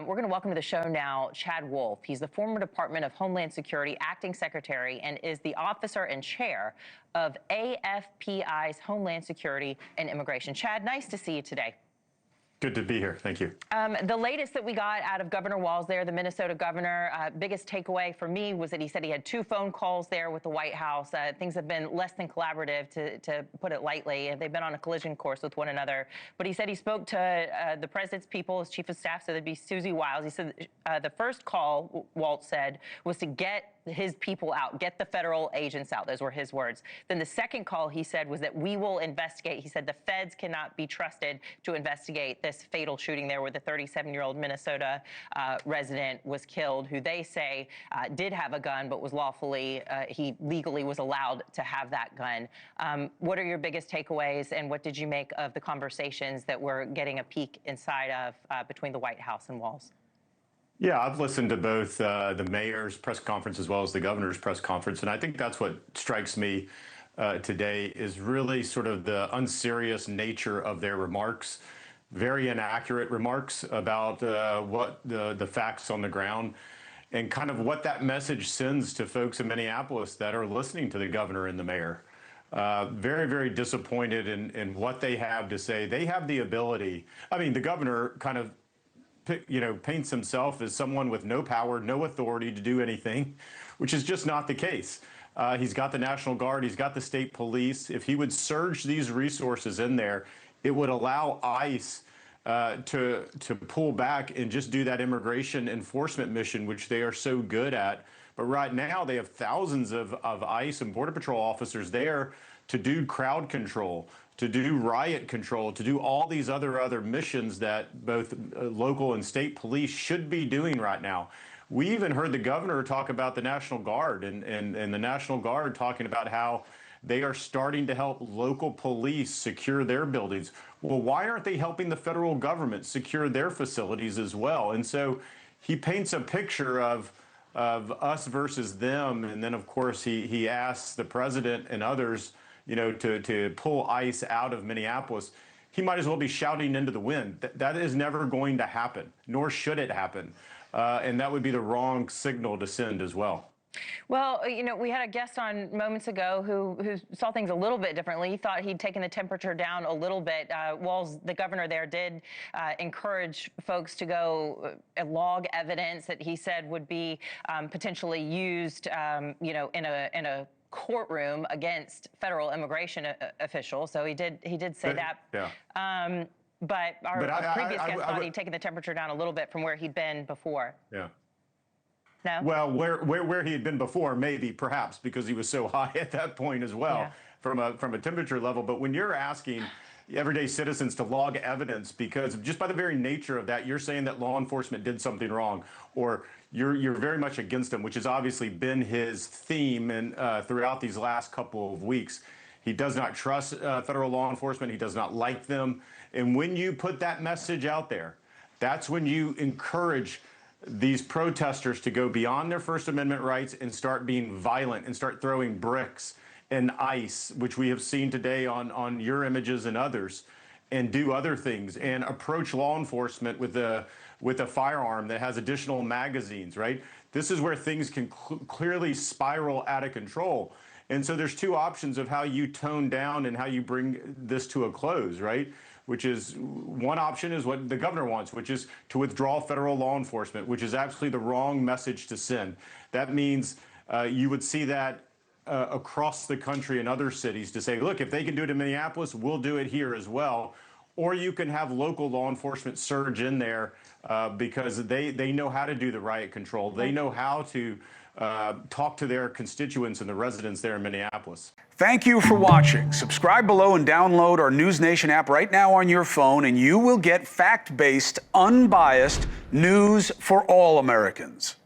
We're going to welcome to the show now Chad Wolf. He's the former Department of Homeland Security acting secretary and is the officer and chair of AFPI's Homeland Security and Immigration. Chad, nice to see you today. Good to be here. Thank you. The latest that we got out of Governor Walz there, the Minnesota governor, biggest takeaway for me was that he said he had 2 phone calls there with the White House. Things have been less than collaborative, to put it lightly. They've been on a collision course with one another. But he said he spoke to the president's people, his chief of staff, so that'd be Susie Walz. He said the first call, Walz said, was to get his people out, get the federal agents out. Those were his words. Then the second call, he said, was that we will investigate. He said the feds cannot be trusted to investigate this fatal shooting there where the 37-year-old Minnesota resident was killed, who they say did have a gun, but was lawfully, he legally was allowed to have that gun. What are your biggest takeaways, and what did you make of the conversations that we're getting a peek inside of between the White House and Walz? Yeah, I've listened to both the mayor's press conference as well as the governor's press conference, and I think that's what strikes me today is really sort of the unserious nature of their remarks, very inaccurate remarks about what the facts on the ground, and kind of what that message sends to folks in Minneapolis that are listening to the governor and the mayor. Very, very disappointed in what they have to say. They have the ability. I mean, the governor kind of paints himself as someone with no power, no authority to do anything, which is just not the case. He's got the National Guard, he's got the state police. If he would surge these resources in there, it would allow ICE to pull back and just do that immigration enforcement mission, which they are so good at. But right now, they have thousands of ICE and Border Patrol officers there to do crowd control, to do riot control, to do all these other missions that both local and state police should be doing right now. We even heard the governor talk about the National Guard and the National Guard talking about how they are starting to help local police secure their buildings. Well, why aren't they helping the federal government secure their facilities as well? And so he paints a picture of us versus them. And then, of course, he asks the president and others to pull ICE out of Minneapolis. He might as well be shouting into the wind. That is never going to happen, nor should it happen. And that would be the wrong signal to send as well. Well, we had a guest on moments ago who saw things a little bit differently. He thought he'd taken the temperature down a little bit. Walz, the governor there, did encourage folks to go log evidence that he said would be potentially used, in a courtroom against federal immigration officials. So he did say that. Yeah. But our previous guest thought he'd taken the temperature down a little bit from where he'd been before. Yeah. No? Well, where he had been before, maybe, perhaps, because he was so high at that point as well, yeah, from a temperature level. But when you're asking everyday citizens to log evidence, because just by the very nature of that, you're saying that law enforcement did something wrong, or you're very much against him, which has obviously been his theme and throughout these last couple of weeks. He does not trust federal law enforcement. He does not like them. And when you put that message out there, that's when you encourage these protesters to go beyond their First Amendment rights and start being violent and start throwing bricks and ice, which we have seen today on your images and others, and do other things and approach law enforcement with a firearm that has additional magazines, right? This is where things can clearly spiral out of control. And so there's 2 options of how you tone down and how you bring this to a close, right? Which is, one option is what the governor wants, which is to withdraw federal law enforcement, which is absolutely the wrong message to send. That means you would see that across the country in other cities to say, look, if they can do it in Minneapolis, we'll do it here as well. Or you can have local law enforcement surge in there because they know how to do the riot control. They know how to talk to their constituents and the residents there in Minneapolis. Thank you for watching. Subscribe below and download our NewsNation app right now on your phone, and you will get fact-based, unbiased news for all Americans.